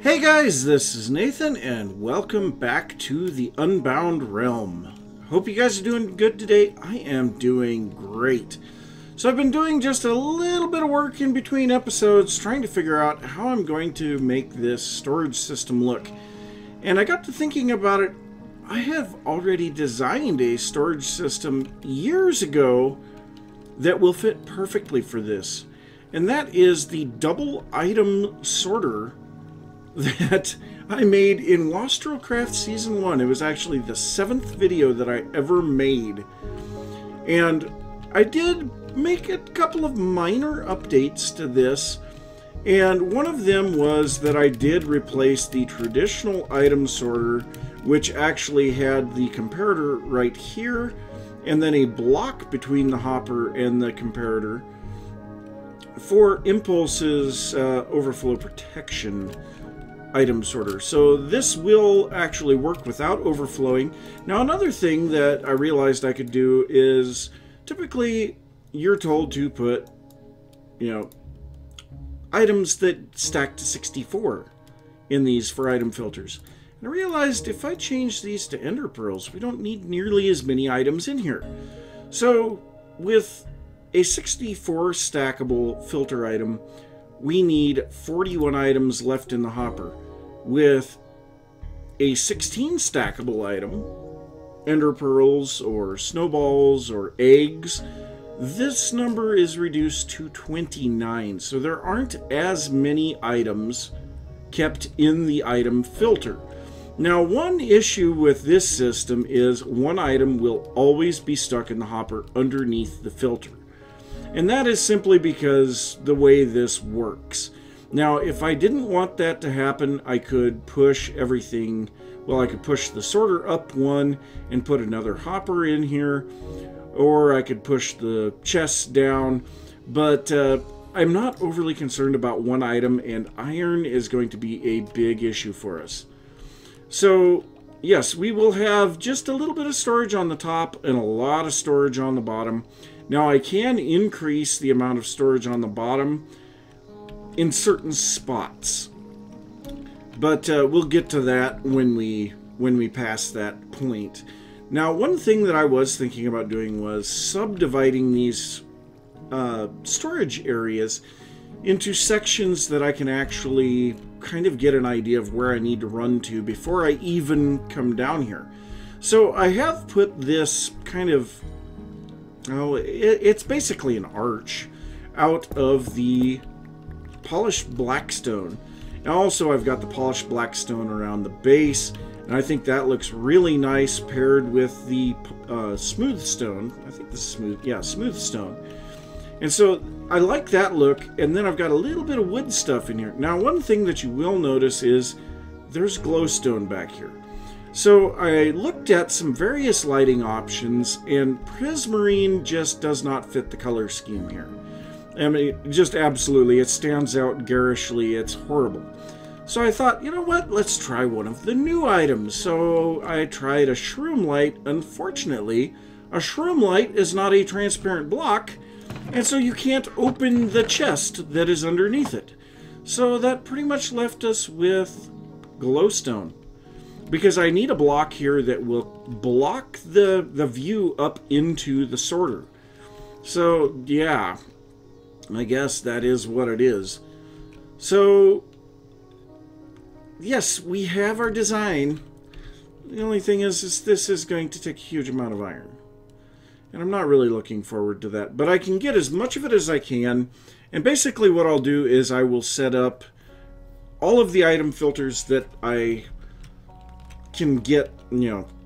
Hey guys, this is Nathan, and welcome back to the Unbound realm. Hope you guys are doing good today. I am doing great. So I've been doing just a little bit of work in between episodes, trying to figure out how I'm going to make this storage system look. And I got to thinking about it. I have already designed a storage system years ago that will fit perfectly for this. And that is the double item sorter that I made in Wastrelcraft Season 1. It was actually the 7th video that I ever made. And I did make a couple of minor updates to this. And one of them was that I did replace the traditional item sorter, which actually had the comparator right here, and then a block between the hopper and the comparator for Impulse's overflow protection item sorter. So this will actually work without overflowing. Now another thing that I realized I could do is typically you're told to put, items that stack to 64 in these for item filters. And I realized if I change these to ender pearls, we don't need nearly as many items in here. So with a 64 stackable filter item, we need 41 items left in the hopper. With a 16 stackable item, ender pearls or snowballs or eggs, this number is reduced to 29. So there aren't as many items kept in the item filter. Now, one issue with this system is one item will always be stuck in the hopper underneath the filter. And that is simply because the way this works. Now, if I didn't want that to happen, I could push everything. Well, I could push the sorter up one and put another hopper in here, or I could push the chests down. But I'm not overly concerned about one item, and iron is going to be a big issue for us. So, yes, we will have just a little bit of storage on the top and a lot of storage on the bottom. Now, I can increase the amount of storage on the bottom in certain spots, but we'll get to that when we pass that point. Now, one thing that I was thinking about doing was subdividing these storage areas into sections that I can actually kind of get an idea of where I need to run to before I even come down here. So I have put this kind of, it's basically an arch out of the polished blackstone. And also I've got the polished blackstone around the base, and I think that looks really nice paired with the smooth stone. I think this is smooth, yeah, smooth stone. And so I like that look, and then I've got a little bit of wood stuff in here. Now, one thing that you will notice is there's glowstone back here. So I looked at some various lighting options, and prismarine just does not fit the color scheme here. I mean, just absolutely, it stands out garishly, it's horrible. So I thought, you know what, let's try one of the new items. So I tried a shroom light. Unfortunately, a shroom light is not a transparent block, and so you can't open the chest that is underneath it. So that pretty much left us with glowstone, because I need a block here that will block the view up into the sorter. So yeah, I guess that is what it is. So yes, we have our design. The only thing is this is going to take a huge amount of iron, and I'm not really looking forward to that, but I can get as much of it as I can. And basically what I'll do is I will set up all of the item filters that I can get,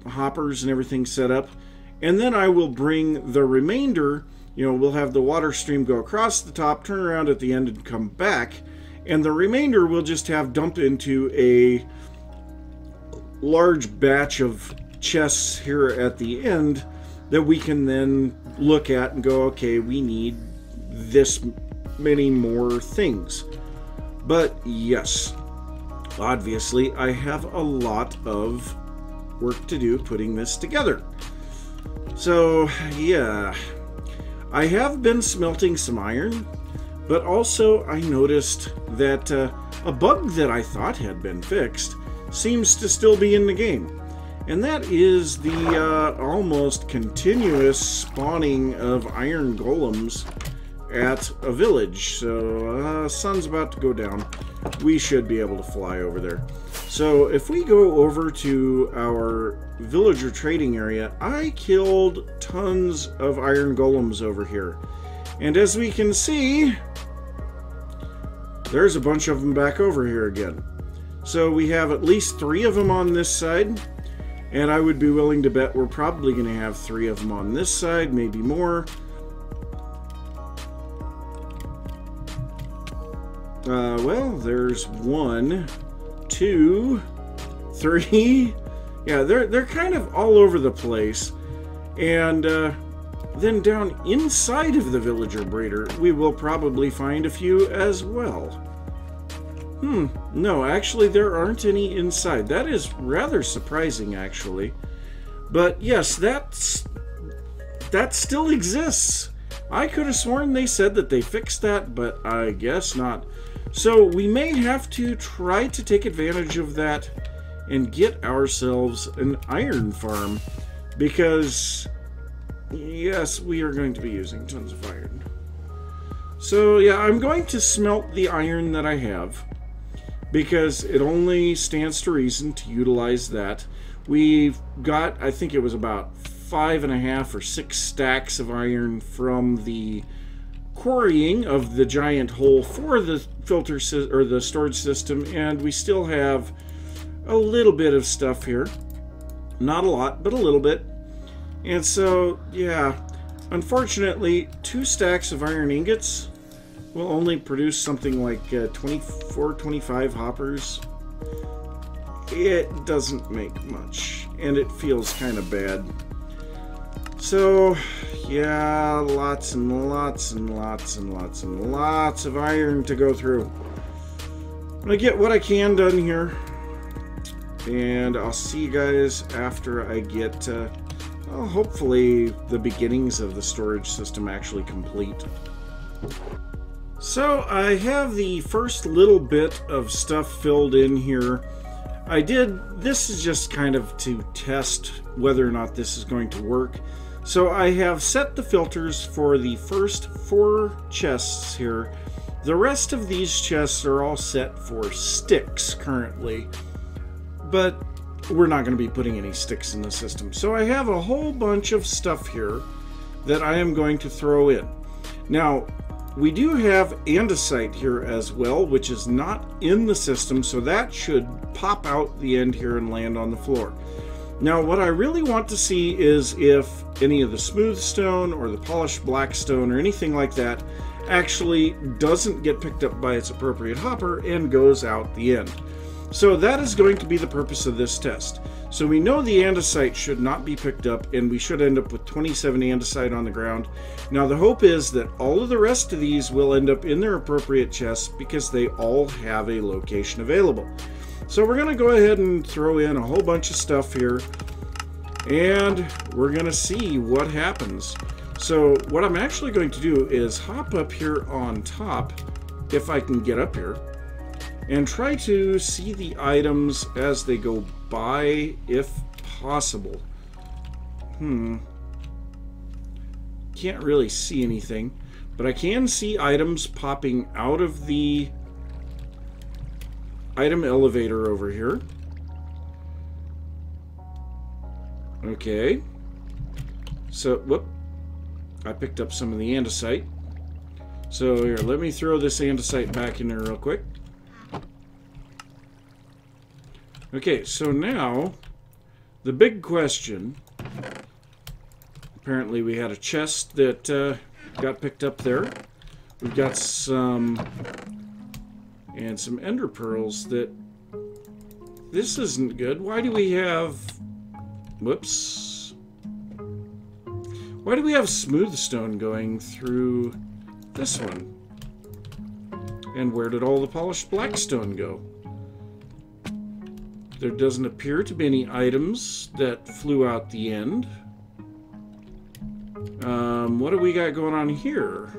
hoppers and everything set up, and then I will bring the remainder. We'll have the water stream go across the top, turn around at the end, and come back, and the remainder we'll just have dump into a large batch of chests here at the end that we can then look at and go, okay, we need this many more things. But yes, obviously I have a lot of work to do putting this together. So yeah, I have been smelting some iron, but also I noticed that a bug that I thought had been fixed seems to still be in the game. And that is the almost continuous spawning of iron golems at a village. So, sun's about to go down. We should be able to fly over there. So, if we go over to our villager trading area, I killed tons of iron golems over here. And as we can see, there's a bunch of them back over here again. So, we have at least 3 of them on this side. And I would be willing to bet we're probably going to have 3 of them on this side, maybe more. Well, there's 1, 2, 3. Yeah, they're kind of all over the place. And then down inside of the villager breeder, we will probably find a few as well. No, actually there aren't any inside. That is rather surprising, actually. But yes, that still exists. I could have sworn they said that they fixed that, but I guess not. So we may have to try to take advantage of that and get ourselves an iron farm, because yes, we are going to be using tons of iron. So yeah, I'm going to smelt the iron that I have, because it only stands to reason to utilize that. We've got, I think it was about 5.5 or 6 stacks of iron from the quarrying of the giant hole for the filter or the storage system, and we still have a little bit of stuff here. Not a lot, but a little bit. And so, yeah, unfortunately, 2 stacks of iron ingots will only produce something like 24, 25 hoppers. It doesn't make much, and it feels kind of bad. So, yeah, lots and lots and lots and lots and lots of iron to go through. I'm gonna get what I can done here, and I'll see you guys after I get, well, hopefully the beginnings of the storage system actually complete. So I have the first little bit of stuff filled in here. This is just kind of to test whether or not this is going to work. So I have set the filters for the first 4 chests here. The rest of these chests are all set for sticks currently, but we're not going to be putting any sticks in the system. So I have a whole bunch of stuff here that I am going to throw in. Now, we do have andesite here as well, which is not in the system, so that should pop out the end here and land on the floor. Now, what I really want to see is if any of the smooth stone or the polished black stone or anything like that actually doesn't get picked up by its appropriate hopper and goes out the end. So that is going to be the purpose of this test. So we know the andesite should not be picked up, and we should end up with 27 andesite on the ground. Now the hope is that all of the rest of these will end up in their appropriate chests because they all have a location available. So we're going to go ahead and throw in a whole bunch of stuff here, and we're going to see what happens. So what I'm actually going to do is hop up here on top, if I can get up here, and try to see the items as they go by, if possible. Can't really see anything, but I can see items popping out of the item elevator over here. Okay. So, whoop. I picked up some of the andesite. So here, let me throw this andesite back in there real quick. Okay, so now, the big question, apparently we had a chest that got picked up there. We've got some, and some ender pearls that, this isn't good. Why do we have, whoops. Why do we have smooth stone going through this one? And where did all the polished black stone go? There doesn't appear to be any items that flew out the end. What do we got going on here?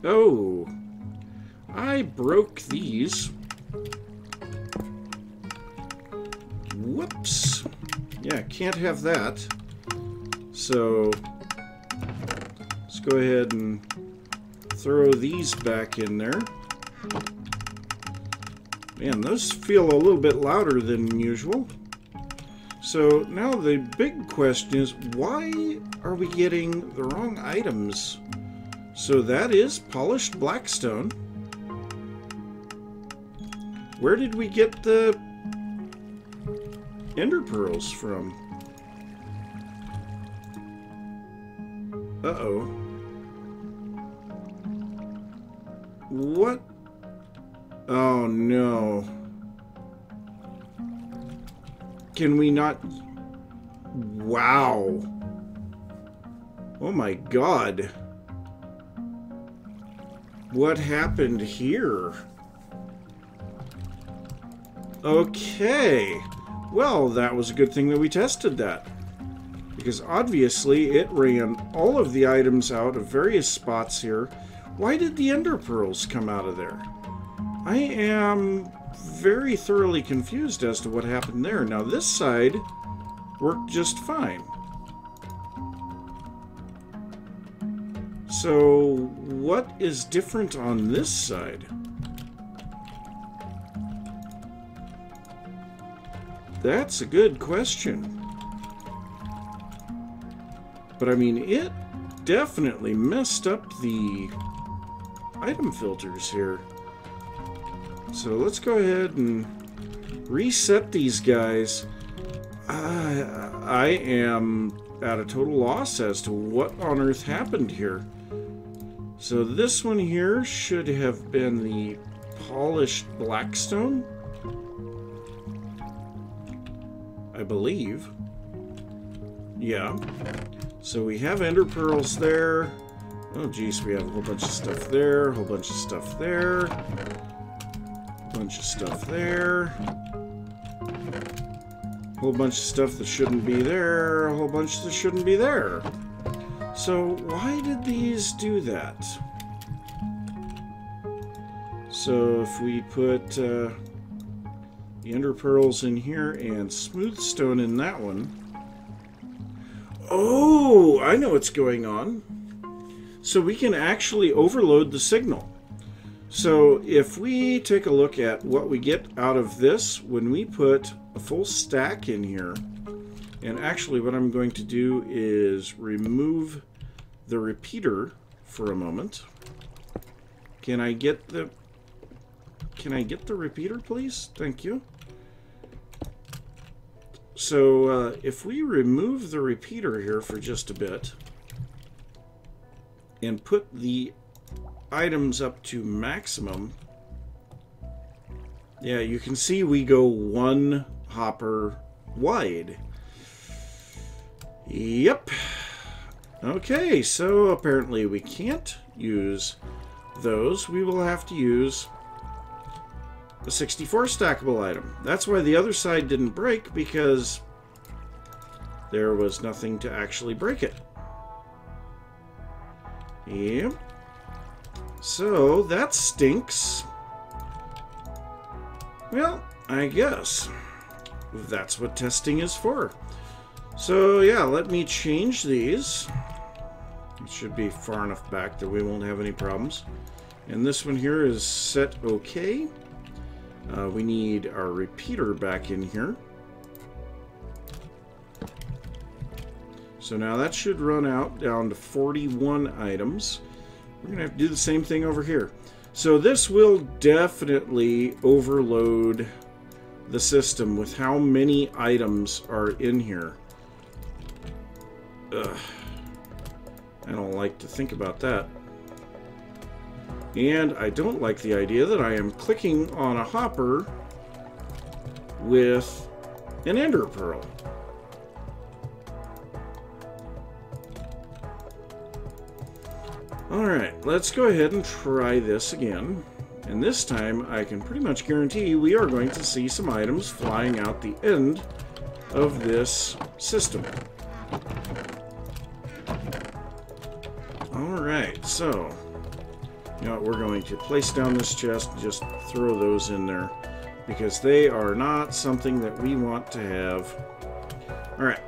Oh, I broke these. Whoops. Yeah, can't have that. So let's go ahead and throw these back in there. Man, those feel a little bit louder than usual. So now the big question is, why are we getting the wrong items? So that is polished blackstone. Where did we get the ender pearls from? Uh-oh. What? Oh, no. Can we not? Wow. Oh my god. What happened here? Okay. Well, that was a good thing that we tested that. Because obviously it ran all of the items out of various spots here. Why did the ender pearls come out of there? I am very thoroughly confused as to what happened there. Now this side worked just fine. So what is different on this side? That's a good question. But I mean, it definitely messed up the item filters here. So let's go ahead and reset these guys. I am at a total loss as to what on earth happened here. So this one here should have been the polished blackstone, I believe. Yeah. So we have ender pearls there. Oh geez, we have a whole bunch of stuff there, a whole bunch of stuff there, a bunch of stuff there, a whole bunch of stuff that shouldn't be there, a whole bunch that shouldn't be there. So why did these do that? So if we put the ender pearls in here and smooth stone in that one. Oh, I know what's going on. So we can actually overload the signal. So if we take a look at what we get out of this when we put a full stack in here, and actually what I'm going to do is remove the repeater for a moment. Can I get the repeater, please? Thank you. So if we remove the repeater here for just a bit and put the items up to maximum, yeah, you can see we go one hopper wide. Yep. Okay, so apparently we can't use those. We will have to use a 64 stackable item. That's why the other side didn't break, because there was nothing to actually break it. Yep. So that stinks. Well, I guess that's what testing is for. So yeah, let me change these. It should be far enough back that we won't have any problems. And this one here is set okay. We need our repeater back in here. So now that should run out down to 41 items. We're going to have to do the same thing over here. So this will definitely overload the system with how many items are in here. Ugh. I don't like to think about that. And I don't like the idea that I am clicking on a hopper with an ender pearl. Alright, let's go ahead and try this again. And this time I can pretty much guarantee we are going to see some items flying out the end of this system. Alright, so You know what, we're going to place down this chest and just throw those in there, because they are not something that we want to have. Alright,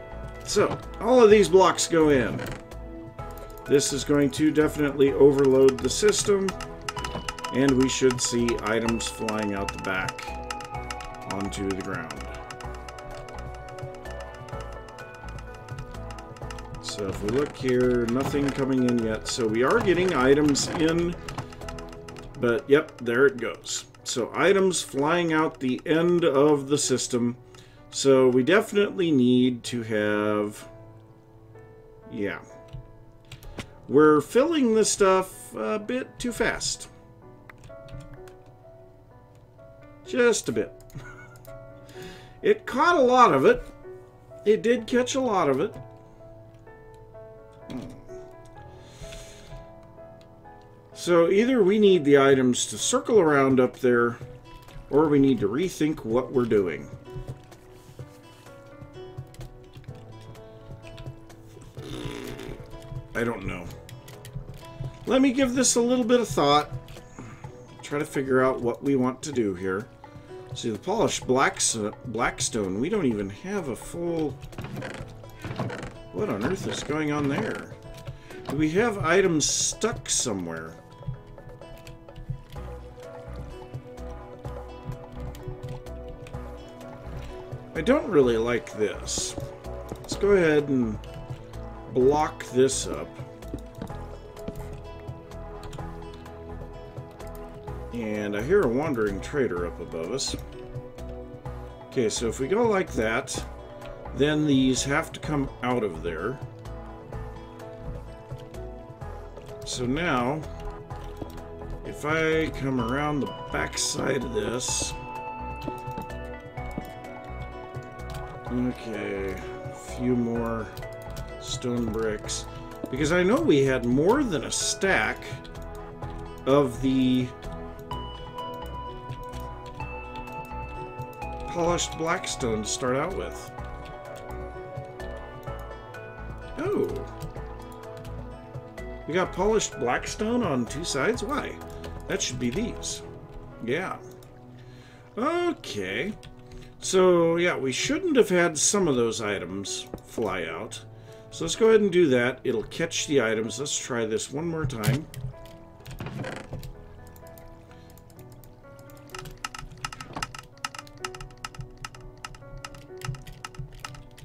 so all of these blocks go in. This is going to definitely overload the system, and we should see items flying out the back onto the ground. So if we look here, nothing coming in yet. So we are getting items in, but yep, there it goes. So items flying out the end of the system. So we definitely need to have, yeah. We're filling this stuff a bit too fast. Just a bit. It caught a lot of it. It did catch a lot of it. So either we need the items to circle around up there, or we need to rethink what we're doing. I don't know. Let me give this a little bit of thought. Try to figure out what we want to do here. See, the polished blackstone, we don't even have a full... What on earth is going on there? Do we have items stuck somewhere? I don't really like this. Let's go ahead and block this up. And I hear a wandering trader up above us. Okay, so if we go like that, then these have to come out of there. So now, if I come around the back side of this... Okay, a few more stone bricks. Because I know we had more than a stack of the polished blackstone to start out with. Oh. We got polished blackstone on two sides? Why? That should be these. Yeah. Okay. So, yeah, we shouldn't have had some of those items fly out. So let's go ahead and do that. It'll catch the items. Let's try this one more time.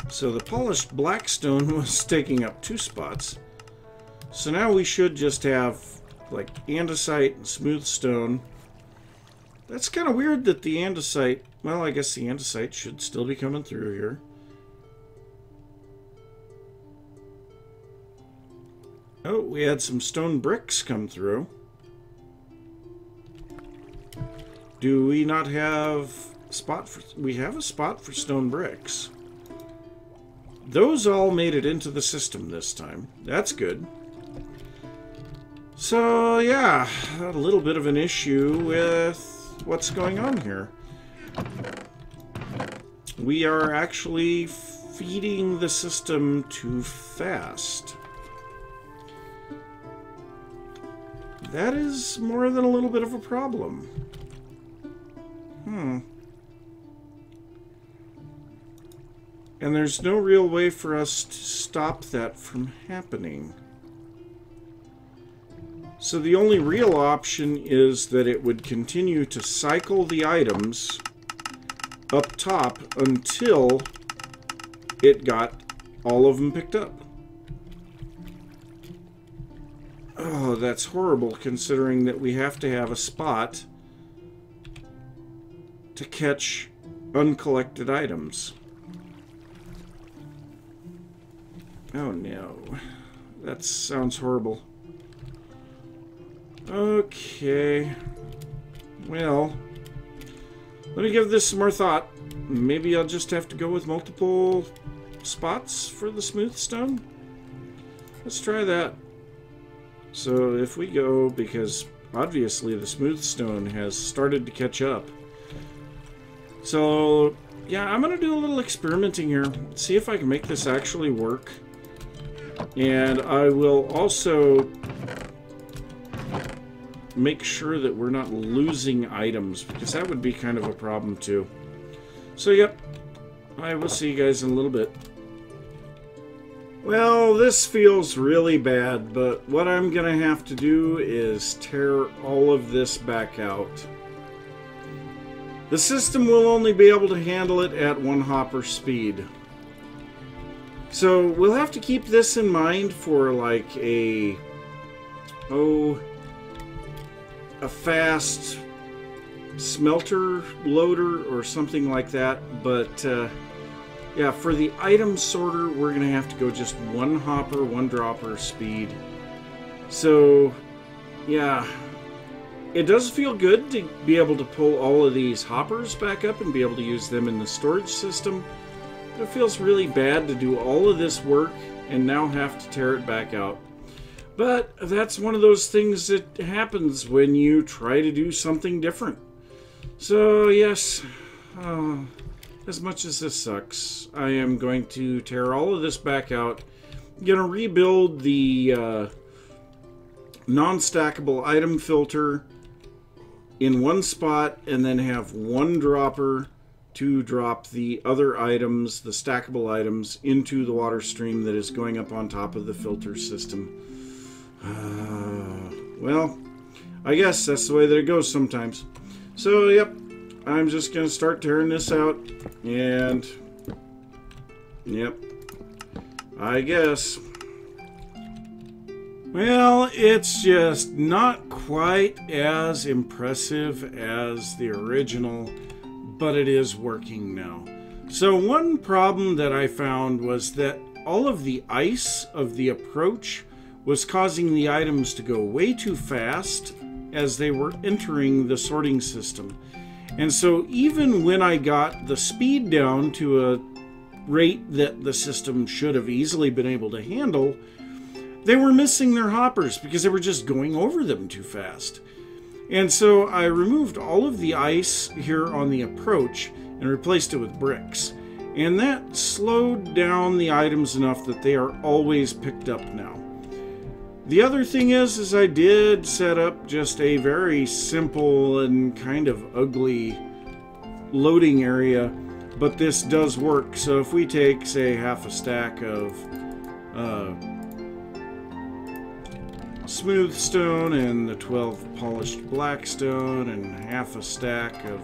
So the polished blackstone was taking up 2 spots. So now we should just have like andesite and smooth stone. That's kind of weird that the andesite, well, I guess the andesite should still be coming through here. Oh, we had some stone bricks come through. Do we not have a spot for... We have a spot for stone bricks. Those all made it into the system this time. That's good. So, yeah, a little bit of an issue with what's going on here. We are actually feeding the system too fast. That is more than a little bit of a problem. And there's no real way for us to stop that from happening. So the only real option is that it would continue to cycle the items up top until it got all of them picked up. Oh, that's horrible, considering that we have to have a spot to catch uncollected items. Oh no, that sounds horrible. Okay, well, let me give this some more thought. Maybe I'll just have to go with multiple spots for the smooth stone. Let's try that. So if we go, because obviously the smooth stone has started to catch up. So yeah, I'm gonna do a little experimenting here, see if I can make this actually work. And I will also make sure that we're not losing items, because that would be kind of a problem too. So, yep, I will see you guys in a little bit. Well, this feels really bad, but what I'm going to have to do is tear all of this back out. The system will only be able to handle it at 1 hopper speed. So we'll have to keep this in mind for like a fast smelter loader or something like that, but yeah, for the item sorter, we're going to have to go just 1 hopper, 1 dropper speed. So, yeah, it does feel good to be able to pull all of these hoppers back up and be able to use them in the storage system. But it feels really bad to do all of this work and now have to tear it back out. But that's one of those things that happens when you try to do something different. So, yes, as much as this sucks, I am going to tear all of this back out. I'm going to rebuild the non-stackable item filter in 1 spot and then have 1 dropper to drop the other items, the stackable items, into the water stream that is going up on top of the filter system. Well, I guess that's the way that it goes sometimes. So, yep. I'm just going to start tearing this out, and, yep, I guess. Well, it's just not quite as impressive as the original, but it is working now. So one problem that I found was that all of the ice of the approach was causing the items to go way too fast as they were entering the sorting system. And so even when I got the speed down to a rate that the system should have easily been able to handle, they were missing their hoppers because they were just going over them too fast. And so I removed all of the ice here on the approach and replaced it with bricks. And that slowed down the items enough that they are always picked up now. The other thing is I did set up just a very simple and kind of ugly loading area, but this does work. So if we take, say, half a stack of smooth stone and the 12 polished black stone and half a stack of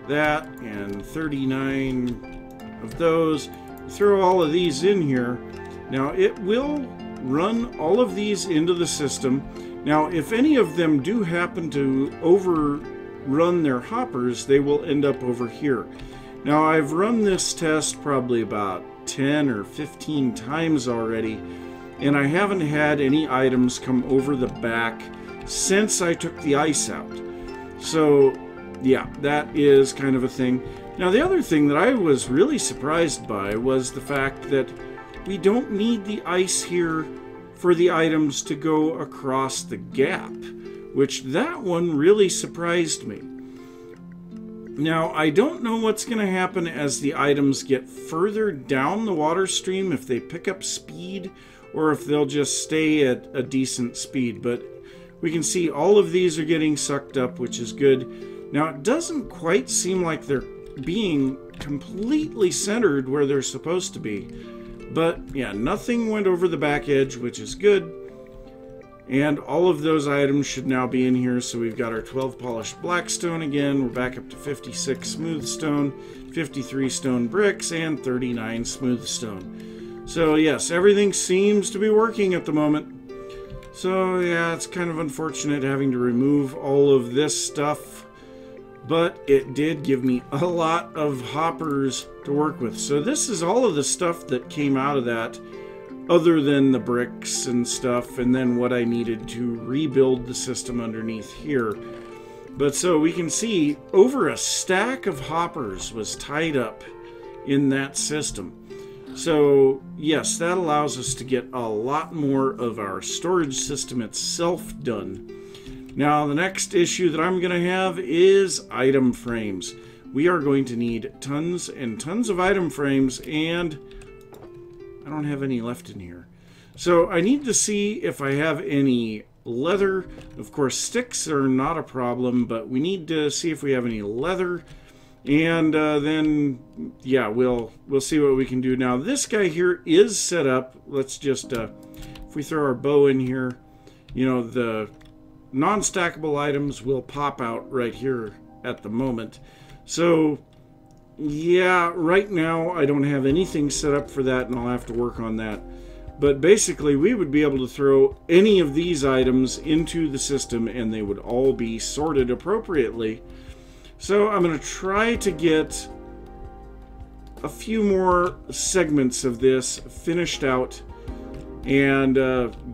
that and 39 of those, throw all of these in here. Now it will run all of these into the system. Now, if any of them do happen to overrun their hoppers, they will end up over here. Now, I've run this test probably about 10 or 15 times already, and I haven't had any items come over the back since I took the ice out. So, yeah, that is kind of a thing. Now, the other thing that I was really surprised by was the fact that we don't need the ice here for the items to go across the gap, which that one really surprised me. Now, I don't know what's going to happen as the items get further down the water stream, if they pick up speed or if they'll just stay at a decent speed, but we can see all of these are getting sucked up, which is good. Now, it doesn't quite seem like they're being completely centered where they're supposed to be. But yeah, nothing went over the back edge, which is good. And all of those items should now be in here. So we've got our 12 polished black stone again. We're back up to 56 smooth stone, 53 stone bricks, and 39 smooth stone. So yes, everything seems to be working at the moment. So yeah, it's kind of unfortunate having to remove all of this stuff. But it did give me a lot of hoppers to work with. So this is all of the stuff that came out of that, other than the bricks and stuff, and then what I needed to rebuild the system underneath here. But so we can see over a stack of hoppers was tied up in that system. So yes, that allows us to get a lot more of our storage system itself done. Now, the next issue that I'm going to have is item frames. We are going to need tons and tons of item frames, and I don't have any left in here. So I need to see if I have any leather. Of course, sticks are not a problem, but we need to see if we have any leather. And then, yeah, we'll see what we can do. Now, this guy here is set up. Let's just, if we throw our bow in here, you know, the non-stackable items will pop out right here at the moment. So, yeah, right now I don't have anything set up for that, and I'll have to work on that. But basically, we would be able to throw any of these items into the system, and they would all be sorted appropriately. So I'm going to try to get a few more segments of this finished out and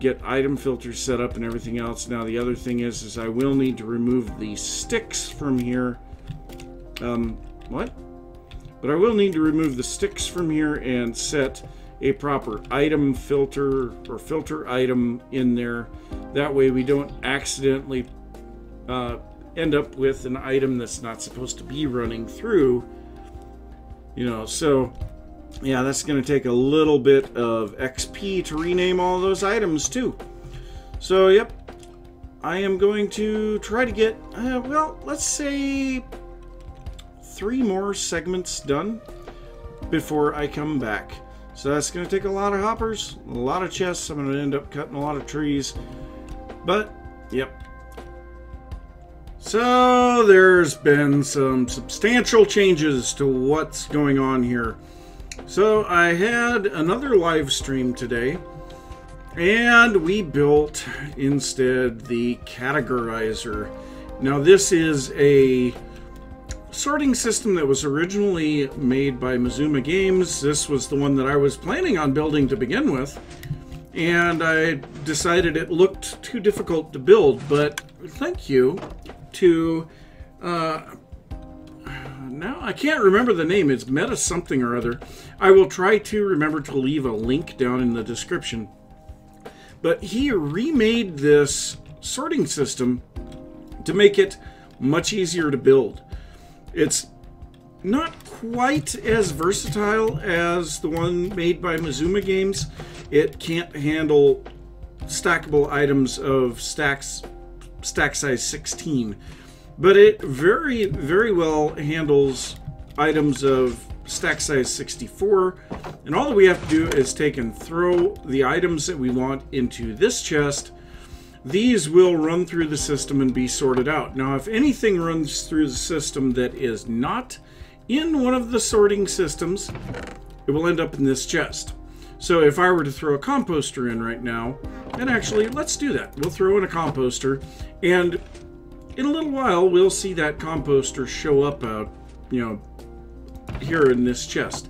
get item filters set up and everything else. Now the other thing is I will need to remove the sticks from here. But I will need to remove the sticks from here and set a proper item filter or filter item in there. That way we don't accidentally end up with an item that's not supposed to be running through, you know. So yeah, that's going to take a little bit of XP to rename all those items too. So yep, I am going to try to get well, let's say 3 more segments done before I come back. So that's going to take a lot of hoppers, a lot of chests. I'm going to end up cutting a lot of trees, but yep. So there's been some substantial changes to what's going on here. So I had another live stream today, and we built instead the Catagorizer. Now this is a sorting system that was originally made by Maizuma Games. This was the one that I was planning on building to begin with, and I decided it looked too difficult to build, but thank you to now I can't remember the name. It's Meta something or other. I will try to remember to leave a link down in the description. But he remade this sorting system to make it much easier to build. It's not quite as versatile as the one made by Maizuma Games. It can't handle stackable items of stack size 16, but it very, very well handles items of stack size 64, and all that we have to do is take and throw the items that we want into this chest. These will run through the system and be sorted out. Now, if anything runs through the system that is not in one of the sorting systems, it will end up in this chest. So if I were to throw a composter in right now, and actually, let's do that. We'll throw in a composter, and in a little while, we'll see that composter show up out, you know, here in this chest.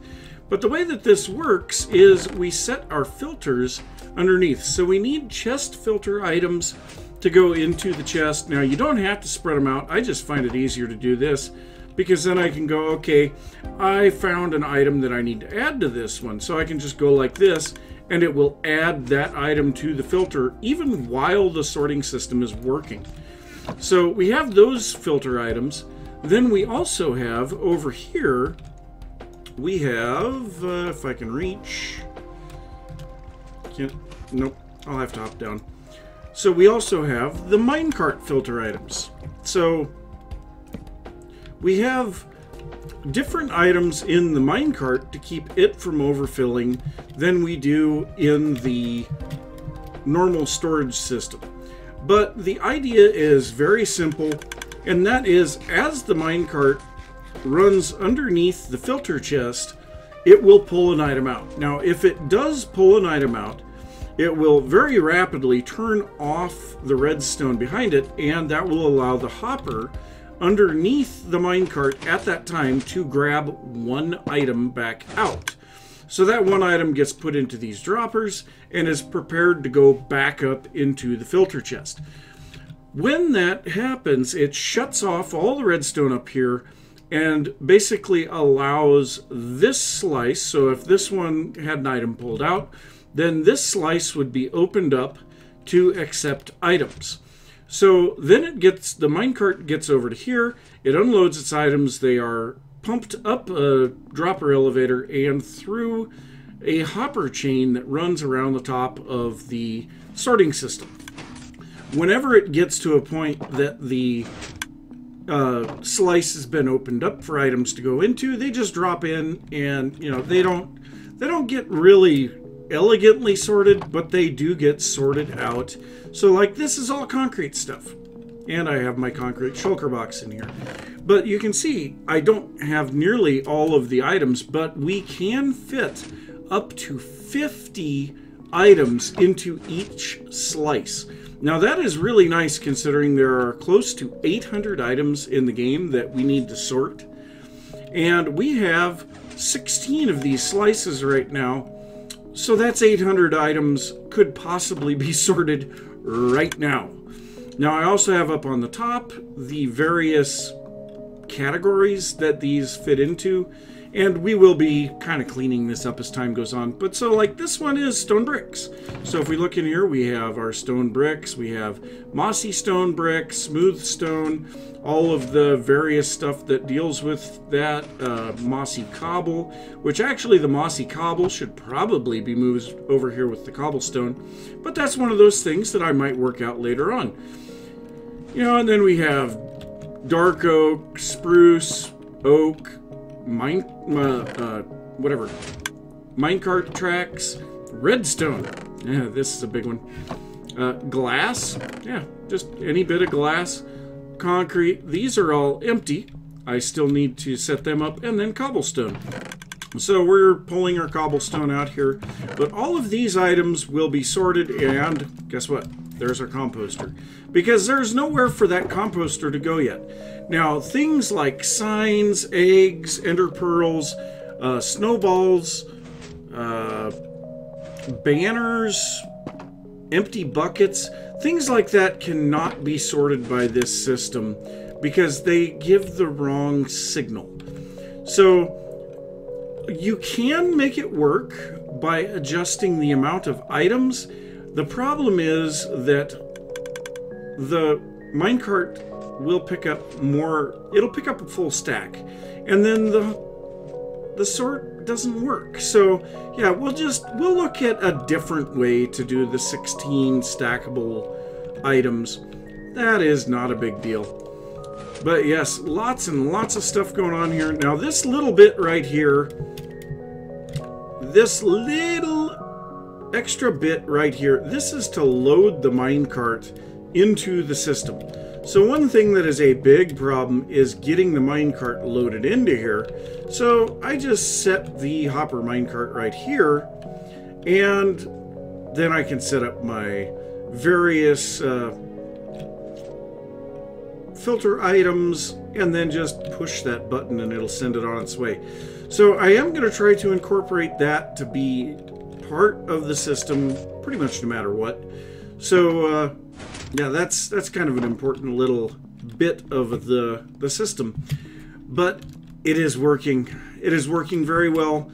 But the way that this works is we set our filters underneath. So we need chest filter items to go into the chest. Now, you don't have to spread them out. I just find it easier to do this, because then I can go, okay, I found an item that I need to add to this one. So I can just go like this, and it will add that item to the filter even while the sorting system is working. So we have those filter items. Then we also have over here, we have, if I can reach, nope, I'll have to hop down. So we also have the Minecart filter items. So we have different items in the minecart to keep it from overfilling than we do in the normal storage system. But the idea is very simple, and that is, as the minecart runs underneath the filter chest, it will pull an item out. Now, if it does pull an item out, it will very rapidly turn off the redstone behind it, and that will allow the hopper underneath the minecart at that time to grab one item back out. So that one item gets put into these droppers and is prepared to go back up into the filter chest. When that happens, it shuts off all the redstone up here and basically allows this slice. So if this one had an item pulled out, then this slice would be opened up to accept items. So then it gets, the minecart gets over to here, it unloads its items, they are pumped up a dropper elevator and through a hopper chain that runs around the top of the sorting system. whenever it gets to a point that the slice has been opened up for items to go into, they just drop in, and you know, they don't get really elegantly sorted, but they do get sorted out. So like this is all concrete stuff, and I have my concrete shulker box in here, but you can see I don't have nearly all of the items, but we can fit up to 50 items into each slice. Now that is really nice, considering there are close to 800 items in the game that we need to sort. And we have 16 of these slices right now. So that's 800 items could possibly be sorted right now. Now I also have up on the top the various categories that these fit into. And we will be kind of cleaning this up as time goes on. But so like this one is stone bricks. So if we look in here, we have our stone bricks. We have mossy stone bricks, smooth stone, all of the various stuff that deals with that. Mossy cobble, which actually the mossy cobble should probably be moved over here with the cobblestone. But that's one of those things that I might work out later on. You know, and then we have dark oak, spruce, oak, minecart tracks, redstone. Yeah, this is a big one. Glass. Yeah, just any bit of glass. Concrete. These are all empty. I still need to set them up, and then cobblestone. So we're pulling our cobblestone out here, but all of these items will be sorted, and guess what? There's our composter. Because there's nowhere for that composter to go yet. Now, things like signs, eggs, ender pearls, snowballs, banners, empty buckets, things like that cannot be sorted by this system because they give the wrong signal. So you can make it work by adjusting the amount of items. The problem is that the minecart will pick up more, it'll pick up a full stack, and then the sort doesn't work. So yeah, we'll look at a different way to do the 16 stackable items. That is not a big deal. But yes, lots and lots of stuff going on here. Now this little bit right here, this little extra bit right here, this is to load the minecart into the system. So one thing that is a big problem is getting the minecart loaded into here. So I just set the hopper minecart right here, and then I can set up my various filter items, and then just push that button and it'll send it on its way. So I am going to try to incorporate that to be part of the system pretty much no matter what. So yeah, that's kind of an important little bit of the system, but it is working. It is working very well.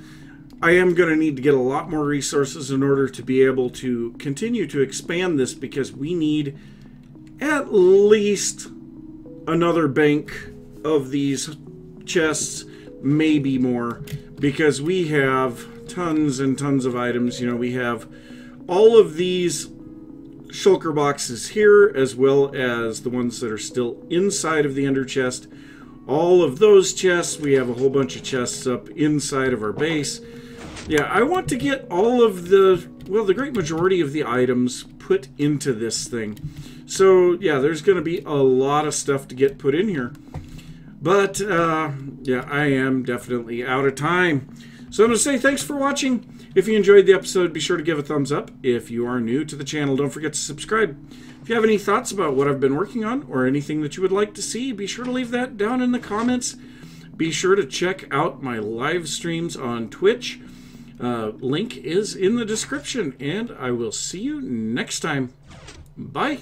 I am going to need to get a lot more resources in order to be able to continue to expand this, because we need at least another bank of these chests, maybe more, because we have tons and tons of items. You know, we have all of these shulker boxes here, as well as the ones that are still inside of the ender chest. All of those chests, we have a whole bunch of chests up inside of our base. Yeah, I want to get all of the, well, the great majority of the items put into this thing. So yeah, there's going to be a lot of stuff to get put in here. But yeah, I am definitely out of time. So I'm going to say thanks for watching. If you enjoyed the episode, be sure to give a thumbs up. If you are new to the channel, don't forget to subscribe. If you have any thoughts about what I've been working on, or anything that you would like to see, be sure to leave that down in the comments. Be sure to check out my live streams on Twitch. Link is in the description, and I will see you next time. Bye.